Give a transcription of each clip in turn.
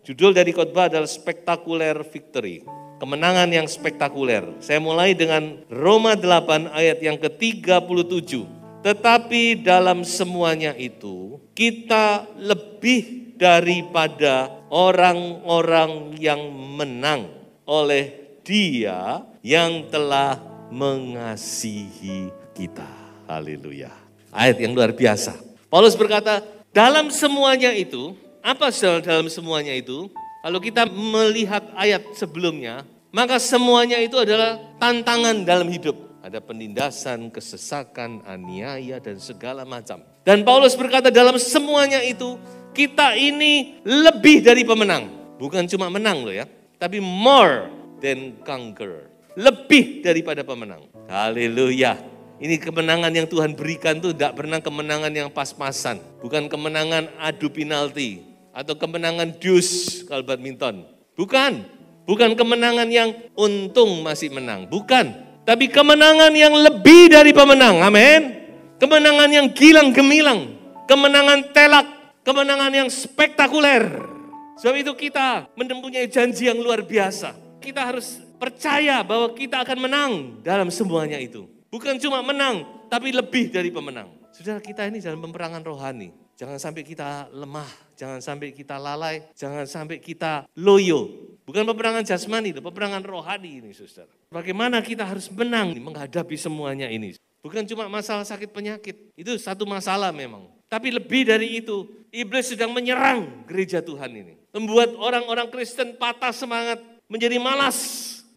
Judul dari khotbah adalah Spectacular Victory. Kemenangan yang spektakuler. Saya mulai dengan Roma 8 ayat yang ke-37. Tetapi dalam semuanya itu kita lebih daripada orang-orang yang menang oleh Dia yang telah mengasihi kita. Haleluya. Ayat yang luar biasa. Paulus berkata, dalam semuanya itu, apa dalam semuanya itu? Kalau kita melihat ayat sebelumnya, maka semuanya itu adalah tantangan dalam hidup. Ada penindasan, kesesakan, aniaya, dan segala macam. Dan Paulus berkata dalam semuanya itu, kita ini lebih dari pemenang. Bukan cuma menang loh ya, tapi more than conqueror. Lebih daripada pemenang. Haleluya. Ini kemenangan yang Tuhan berikan tuh tidak pernah kemenangan yang pas-pasan. Bukan kemenangan adu penalti. Atau kemenangan dus kalau badminton. Bukan kemenangan yang untung masih menang. Bukan. Tapi kemenangan yang lebih dari pemenang. Amin. Kemenangan yang gilang gemilang. Kemenangan telak. Kemenangan yang spektakuler. Sebab itu kita mempunyai janji yang luar biasa. Kita harus percaya bahwa kita akan menang dalam semuanya itu. Bukan cuma menang, tapi lebih dari pemenang. Saudara, kita ini dalam peperangan rohani. Jangan sampai kita lemah, jangan sampai kita lalai, jangan sampai kita loyo. Bukan peperangan jasmani, itu peperangan rohani ini, saudara. Bagaimana kita harus menang menghadapi semuanya ini. Bukan cuma masalah sakit penyakit, itu satu masalah memang. Tapi lebih dari itu, iblis sedang menyerang gereja Tuhan ini. Membuat orang-orang Kristen patah semangat, menjadi malas,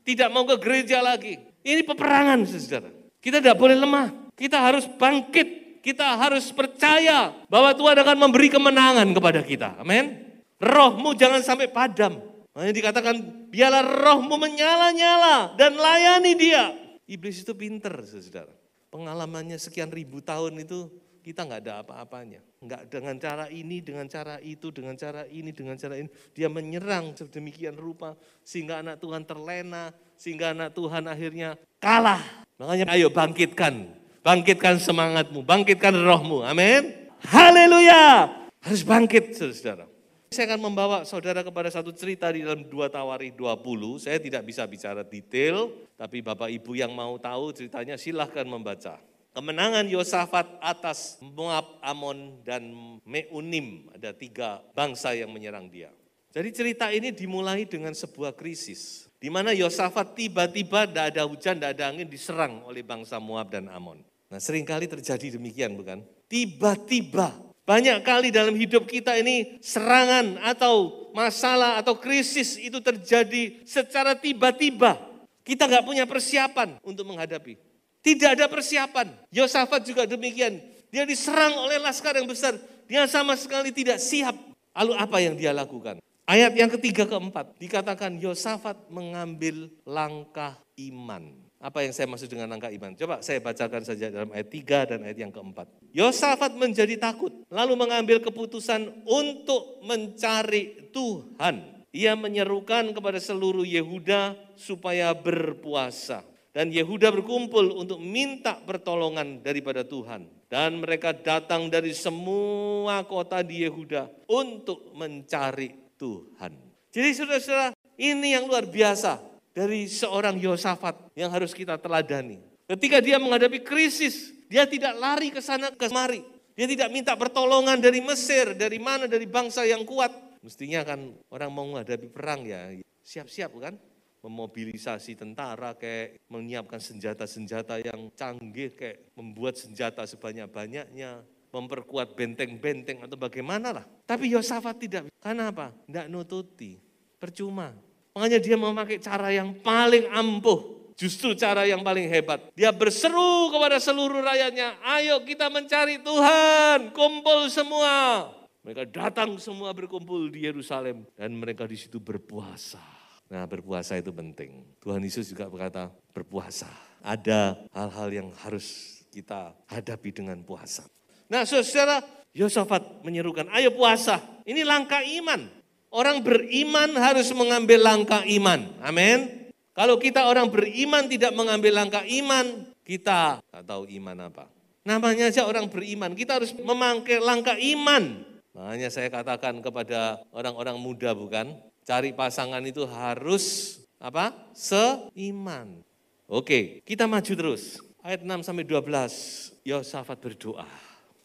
tidak mau ke gereja lagi. Ini peperangan, saudara. Kita tidak boleh lemah, kita harus bangkit. Kita harus percaya bahwa Tuhan akan memberi kemenangan kepada kita. Amin. Rohmu jangan sampai padam. Makanya dikatakan biarlah rohmu menyala-nyala dan layani Dia. Iblis itu pinter, saudara. Pengalamannya sekian ribu tahun itu kita nggak ada apa-apanya. Nggak dengan cara ini, dengan cara itu, dengan cara ini, dengan cara ini. Dia menyerang sedemikian rupa sehingga anak Tuhan terlena, sehingga anak Tuhan akhirnya kalah. Makanya ayo bangkitkan. Bangkitkan semangatmu, bangkitkan rohmu, amin. Haleluya, harus bangkit saudara. Saya akan membawa saudara kepada satu cerita di dalam 2 Tawarikh 20. Saya tidak bisa bicara detail, tapi Bapak Ibu yang mau tahu ceritanya silahkan membaca. Kemenangan Yosafat atas Moab, Amon, dan Meunim. Ada 3 bangsa yang menyerang dia. Jadi cerita ini dimulai dengan sebuah krisis. Di mana Yosafat tiba-tiba tidak ada hujan, tidak ada angin, diserang oleh bangsa Moab dan Amon. Nah seringkali terjadi demikian bukan? Tiba-tiba, banyak kali dalam hidup kita ini serangan atau masalah atau krisis itu terjadi secara tiba-tiba. Kita nggak punya persiapan untuk menghadapi. Tidak ada persiapan. Yosafat juga demikian. Dia diserang oleh laskar yang besar. Dia sama sekali tidak siap. Lalu apa yang dia lakukan? Ayat yang ketiga keempat dikatakan Yosafat mengambil langkah iman. Apa yang saya maksud dengan langkah iman? Coba saya bacakan saja dalam ayat 3 dan ayat yang keempat. Yosafat menjadi takut lalu mengambil keputusan untuk mencari Tuhan. Ia menyerukan kepada seluruh Yehuda supaya berpuasa. Dan Yehuda berkumpul untuk minta pertolongan daripada Tuhan. Dan mereka datang dari semua kota di Yehuda untuk mencari Tuhan. Jadi saudara-saudara, ini yang luar biasa dari seorang Yosafat yang harus kita teladani. Ketika dia menghadapi krisis, dia tidak lari ke sana kemari. Dia tidak minta pertolongan dari Mesir, dari mana, dari bangsa yang kuat. Mestinya kan orang mau menghadapi perang ya, siap-siap kan? Memobilisasi tentara, kayak menyiapkan senjata-senjata yang canggih, kayak membuat senjata sebanyak-banyaknya. Memperkuat benteng-benteng atau bagaimana lah. Tapi Yosafat tidak. Karena apa? Tidak nututi. Percuma. Makanya dia memakai cara yang paling ampuh. Justru cara yang paling hebat. Dia berseru kepada seluruh rakyatnya. Ayo kita mencari Tuhan. Kumpul semua. Mereka datang semua berkumpul di Yerusalem. Dan mereka di situ berpuasa. Nah berpuasa itu penting. Tuhan Yesus juga berkata berpuasa. Ada hal-hal yang harus kita hadapi dengan puasa. Nah saudara, Yosafat menyerukan, ayo puasa. Ini langkah iman. Orang beriman harus mengambil langkah iman. Amin. Kalau kita orang beriman tidak mengambil langkah iman, kita tak tahu iman apa. Namanya aja orang beriman, kita harus memakai langkah iman. Makanya saya katakan kepada orang-orang muda bukan, cari pasangan itu harus apa? Seiman. Oke, kita maju terus. Ayat 6 sampai 12, Yosafat berdoa.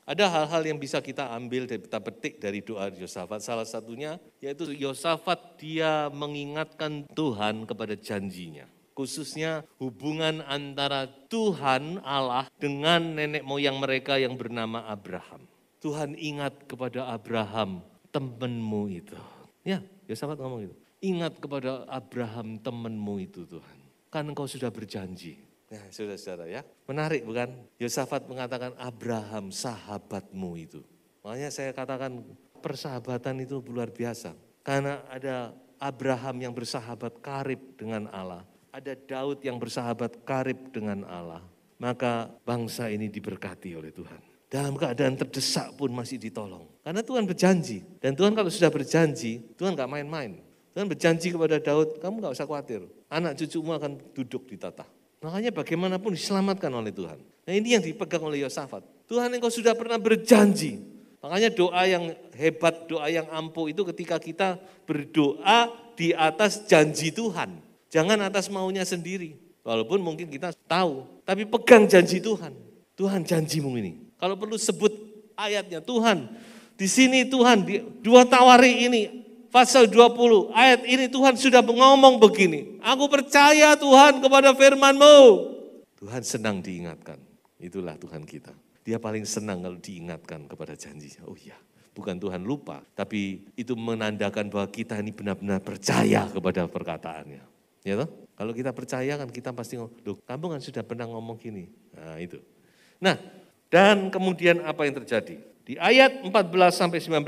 Ada hal-hal yang bisa kita ambil dan kita petik dari doa Yosafat. Salah satunya yaitu Yosafat dia mengingatkan Tuhan kepada janjinya. Khususnya hubungan antara Tuhan Allah dengan nenek moyang mereka yang bernama Abraham. Tuhan ingat kepada Abraham, temanmu itu. Ya, Yosafat ngomong gitu. Ingat kepada Abraham temanmu itu Tuhan. Kan engkau sudah berjanji. Nah, saudara-saudara ya, menarik bukan? Yosafat mengatakan Abraham sahabatmu itu. Makanya saya katakan persahabatan itu luar biasa. Karena ada Abraham yang bersahabat karib dengan Allah. Ada Daud yang bersahabat karib dengan Allah. Maka bangsa ini diberkati oleh Tuhan. Dalam keadaan terdesak pun masih ditolong. Karena Tuhan berjanji. Dan Tuhan kalau sudah berjanji, Tuhan gak main-main. Tuhan berjanji kepada Daud, kamu gak usah khawatir. Anak cucumu akan duduk di tata. Makanya bagaimanapun diselamatkan oleh Tuhan. Nah ini yang dipegang oleh Yosafat. Tuhan engkau sudah pernah berjanji. Makanya doa yang hebat, doa yang ampuh itu ketika kita berdoa di atas janji Tuhan. Jangan atas maunya sendiri. Walaupun mungkin kita tahu. Tapi pegang janji Tuhan. Tuhan janjimu ini. Kalau perlu sebut ayatnya. Tuhan, di sini Tuhan, di 2 Tawari ini. Pasal 20, ayat ini Tuhan sudah ngomong begini. Aku percaya Tuhan kepada firman-Mu. Tuhan senang diingatkan. Itulah Tuhan kita. Dia paling senang kalau diingatkan kepada janjinya. Oh iya, bukan Tuhan lupa. Tapi itu menandakan bahwa kita ini benar-benar percaya kepada perkataannya. Ya toh? Kalau kita percaya kan kita pasti ngomong, loh kamu kan sudah pernah ngomong gini. Nah itu. Nah, dan kemudian apa yang terjadi? Di ayat 14-19,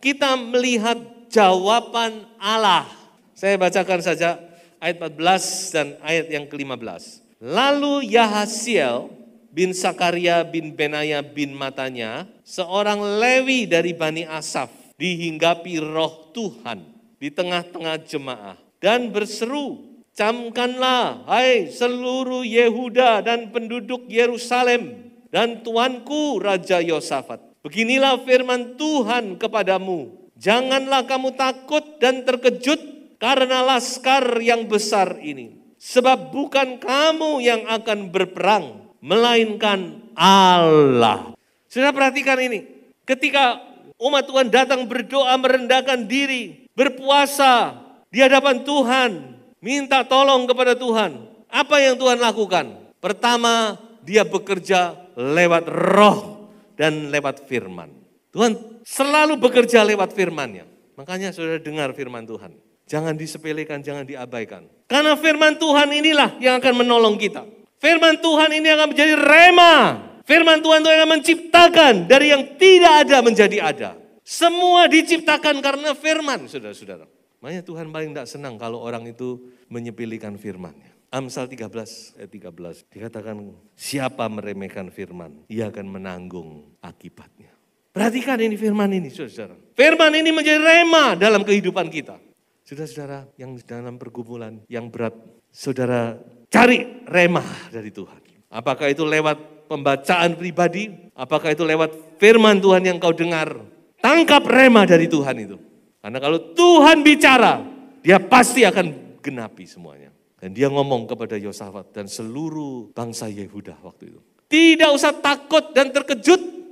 kita melihat jawaban Allah. Saya bacakan saja ayat 14 dan ayat yang ke-15. Lalu Yahasiel bin Sakaria bin Benaya bin Matanya, seorang Lewi dari Bani Asaf, dihinggapi roh Tuhan di tengah-tengah jemaah dan berseru, camkanlah hai seluruh Yehuda dan penduduk Yerusalem dan tuanku Raja Yosafat. Beginilah firman Tuhan kepadamu. Janganlah kamu takut dan terkejut karena laskar yang besar ini. Sebab bukan kamu yang akan berperang, melainkan Allah. Sudah perhatikan ini. Ketika umat Tuhan datang berdoa, merendahkan diri, berpuasa di hadapan Tuhan, minta tolong kepada Tuhan. Apa yang Tuhan lakukan? Pertama, dia bekerja lewat roh dan lewat firman. Tuhan selalu bekerja lewat firman-Nya. Makanya saudara dengar firman Tuhan. Jangan disepelekan, jangan diabaikan. Karena firman Tuhan inilah yang akan menolong kita. Firman Tuhan ini akan menjadi rema. Firman Tuhan itu akan menciptakan dari yang tidak ada menjadi ada. Semua diciptakan karena firman, saudara-saudara. Makanya Tuhan paling tidak senang kalau orang itu menyepelekan firman-Nya. Amsal 13 ayat 13 dikatakan siapa meremehkan firman, ia akan menanggung akibatnya. Perhatikan ini firman ini, saudara. Firman ini menjadi rema dalam kehidupan kita. Saudara-saudara yang dalam pergumulan yang berat, saudara cari rema dari Tuhan. Apakah itu lewat pembacaan pribadi, apakah itu lewat firman Tuhan yang kau dengar. Tangkap rema dari Tuhan itu. Karena kalau Tuhan bicara, dia pasti akan genapi semuanya. Dan dia ngomong kepada Yosafat dan seluruh bangsa Yehuda waktu itu. Tidak usah takut dan terkejut.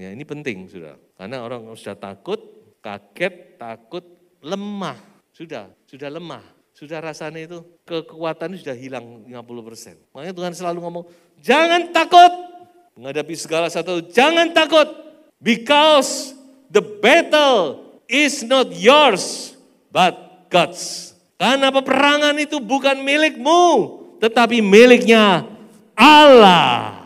Ya, ini penting sudah, karena orang sudah takut, kaget, takut, lemah, sudah lemah, sudah rasanya itu kekuatan sudah hilang 50%. Makanya Tuhan selalu ngomong, jangan takut menghadapi segala sesuatu, jangan takut, because the battle is not yours, but God's. Karena peperangan itu bukan milikmu, tetapi miliknya Allah.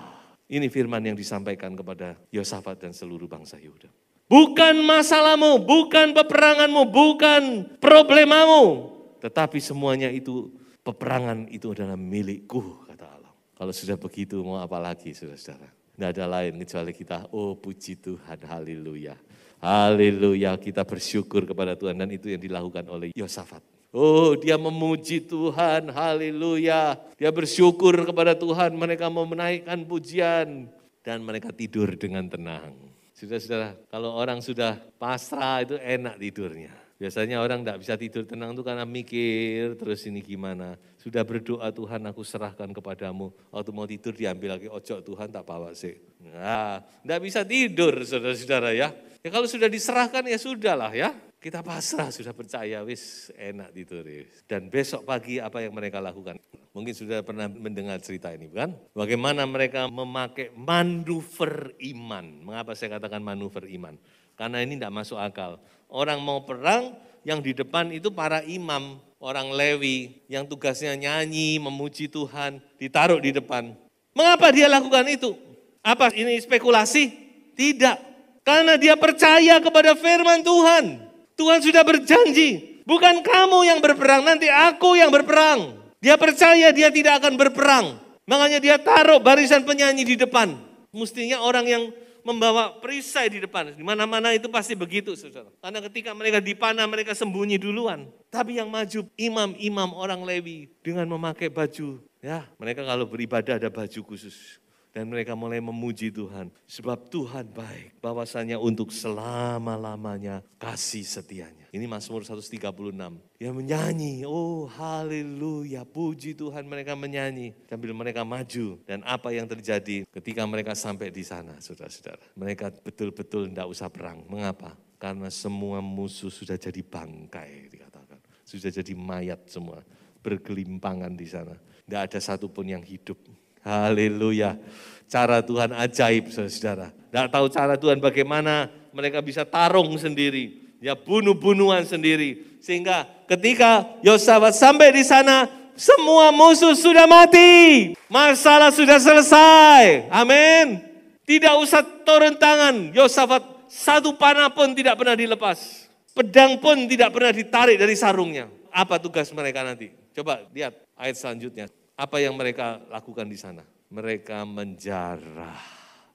Ini firman yang disampaikan kepada Yosafat dan seluruh bangsa Yehuda. Bukan masalahmu, bukan peperanganmu, bukan problemamu. Tetapi semuanya itu, peperangan itu adalah milikku, kata Allah. Kalau sudah begitu mau apa lagi saudara-saudara. Tidak ada lain kecuali kita, oh puji Tuhan, haleluya. Haleluya, kita bersyukur kepada Tuhan dan itu yang dilakukan oleh Yosafat. Oh dia memuji Tuhan, haleluya. Dia bersyukur kepada Tuhan, mereka mau menaikkan pujian. Dan mereka tidur dengan tenang. Saudara-saudara, kalau orang sudah pasrah itu enak tidurnya. Biasanya orang tidak bisa tidur tenang itu karena mikir terus ini gimana. Sudah berdoa, Tuhan aku serahkan kepadamu. Waktu mau tidur diambil lagi, ojo Tuhan tak bawa sih. Nah, tidak bisa tidur saudara-saudara ya. Ya kalau sudah diserahkan ya sudahlah ya. Kita pasrah, sudah percaya, wis enak tidur. Dan besok pagi apa yang mereka lakukan? Mungkin sudah pernah mendengar cerita ini, bukan? Bagaimana mereka memakai manuver iman. Mengapa saya katakan manuver iman? Karena ini tidak masuk akal. Orang mau perang, yang di depan itu para imam, orang Lewi, yang tugasnya nyanyi, memuji Tuhan, ditaruh di depan. Mengapa dia lakukan itu? Apa ini spekulasi? Tidak. Karena dia percaya kepada firman Tuhan. Tuhan sudah berjanji, bukan kamu yang berperang, nanti aku yang berperang. Dia percaya dia tidak akan berperang. Makanya dia taruh barisan penyanyi di depan. Mestinya orang yang membawa perisai di depan. Di mana-mana itu pasti begitu, saudara. Karena ketika mereka dipanah, mereka sembunyi duluan. Tapi yang maju imam-imam orang Lewi dengan memakai baju. Ya, mereka kalau beribadah ada baju khusus. Dan mereka mulai memuji Tuhan. Sebab Tuhan baik. Bahwasanya untuk selama-lamanya kasih setianya. Ini Mazmur 136. Dia menyanyi. Oh haleluya. Puji Tuhan, mereka menyanyi. Sambil mereka maju. Dan apa yang terjadi ketika mereka sampai di sana, saudara-saudara. Mereka betul-betul tidak usah perang. Mengapa? Karena semua musuh sudah jadi bangkai dikatakan. Sudah jadi mayat semua. Bergelimpangan di sana. Tidak ada satupun yang hidup. Haleluya. Cara Tuhan ajaib, saudara. Tidak tahu cara Tuhan bagaimana mereka bisa tarung sendiri. Ya bunuh-bunuhan sendiri. Sehingga ketika Yosafat sampai di sana, semua musuh sudah mati. Masalah sudah selesai. Amin. Tidak usah turun tangan. Yosafat satu panah pun tidak pernah dilepas. Pedang pun tidak pernah ditarik dari sarungnya. Apa tugas mereka nanti? Coba lihat ayat selanjutnya. Apa yang mereka lakukan di sana? Mereka menjarah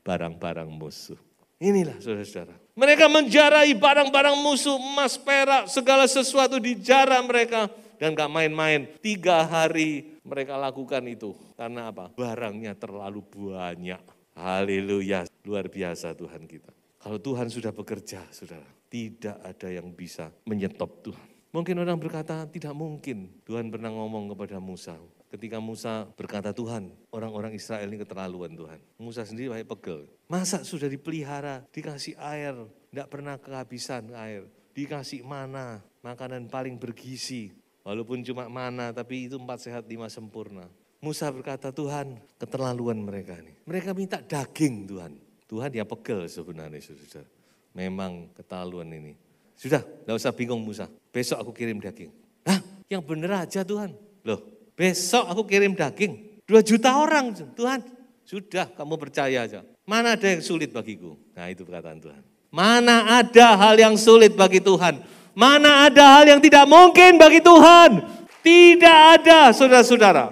barang-barang musuh. Inilah saudara-saudara. Mereka menjarahi barang-barang musuh, emas, perak, segala sesuatu dijarah mereka. Dan gak main-main, 3 hari mereka lakukan itu. Karena apa? Barangnya terlalu banyak. Haleluya, luar biasa Tuhan kita. Kalau Tuhan sudah bekerja, saudara, tidak ada yang bisa menyetop Tuhan. Mungkin orang berkata, tidak mungkin. Tuhan pernah ngomong kepada Musa. Ketika Musa berkata, Tuhan, orang-orang Israel ini keterlaluan Tuhan. Musa sendiri kayak pegel. Masa sudah dipelihara, dikasih air, tidak pernah kehabisan air. Dikasih mana, makanan paling bergizi. Walaupun cuma mana, tapi itu 4 sehat 5 sempurna. Musa berkata, Tuhan, keterlaluan mereka ini. Mereka minta daging Tuhan. Tuhan ya pegel sebenarnya, saudara. Memang keterlaluan ini. Sudah, tidak usah bingung Musa. Besok aku kirim daging. Hah? Yang benar aja Tuhan. Loh. Besok aku kirim daging, 2 juta orang Tuhan. Sudah kamu percaya aja. Mana ada yang sulit bagiku? Nah itu perkataan Tuhan. Mana ada hal yang sulit bagi Tuhan? Mana ada hal yang tidak mungkin bagi Tuhan? Tidak ada saudara-saudara.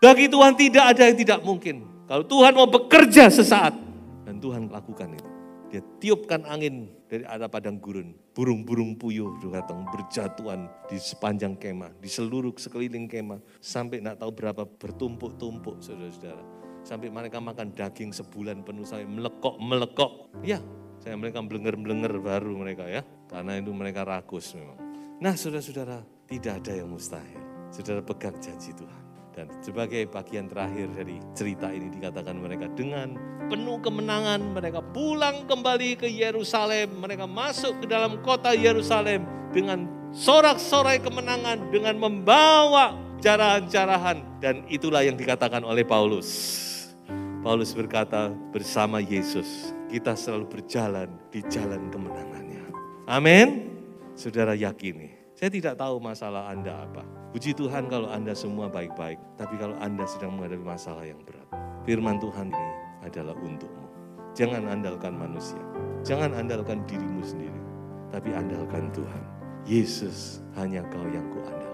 Bagi Tuhan tidak ada yang tidak mungkin. Kalau Tuhan mau bekerja sesaat. Dan Tuhan lakukan itu. Dia tiupkan angin dari arah padang gurun. Burung-burung puyuh datang berjatuhan di sepanjang kemah. Di seluruh sekeliling kemah. Sampai tidak tahu berapa bertumpuk-tumpuk saudara-saudara. Sampai mereka makan daging sebulan penuh sampai melekok-melekok. Ya, saya mereka belenger-belenger baru mereka ya. Karena itu mereka rakus memang. Nah saudara-saudara, tidak ada yang mustahil. Saudara pegang janji Tuhan. Dan sebagai bagian terakhir dari cerita ini dikatakan mereka dengan penuh kemenangan, mereka pulang kembali ke Yerusalem, mereka masuk ke dalam kota Yerusalem dengan sorak-sorai kemenangan, dengan membawa jarahan-jarahan. Dan itulah yang dikatakan oleh Paulus. Paulus berkata, bersama Yesus kita selalu berjalan di jalan kemenangannya. Amin. Saudara yakini. Saya tidak tahu masalah Anda apa. Puji Tuhan kalau Anda semua baik-baik. Tapi kalau Anda sedang menghadapi masalah yang berat. Firman Tuhan ini adalah untukmu. Jangan andalkan manusia. Jangan andalkan dirimu sendiri. Tapi andalkan Tuhan. Yesus hanya kau yang kuandalkan.